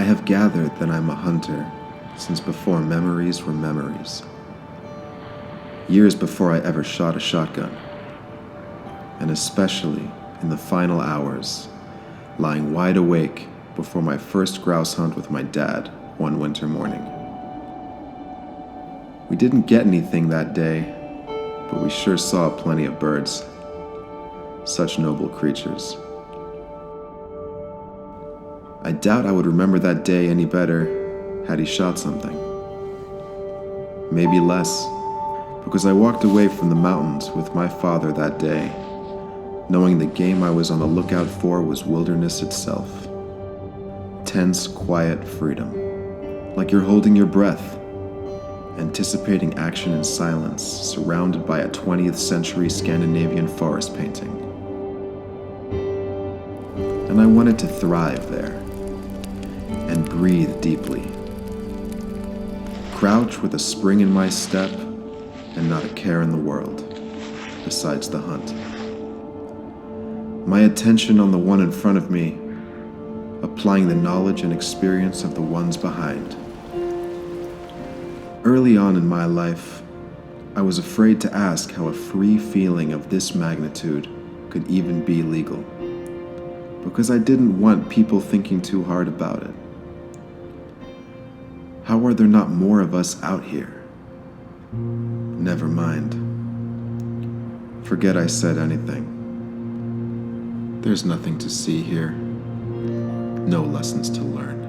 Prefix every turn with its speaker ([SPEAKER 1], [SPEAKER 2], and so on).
[SPEAKER 1] have gathered that I'm a hunter since before memories were memories. Years before I ever shot a shotgun, and especially in the final hours, lying wide awake before my first grouse hunt with my dad one winter morning. We didn't get anything that day, but we sure saw plenty of birds. Such noble creatures. I doubt I would remember that day any better had he shot something. Maybe less, because I walked away from the mountains with my father that day, knowing the game I was on the lookout for was wilderness itself. Tense, quiet freedom, like you're holding your breath, anticipating action in silence, surrounded by a 20th century Scandinavian forest painting. And I wanted to thrive there, and breathe deeply. Crouch with a spring in my step, and not a care in the world, besides the hunt. My attention on the one in front of me, applying the knowledge and experience of the ones behind. Early on in my life, I was afraid to ask how a free feeling of this magnitude could even be legal, because I didn't want people thinking too hard about it. How are there not more of us out here? Never mind. Forget I said anything. There's nothing to see here, no lessons to learn.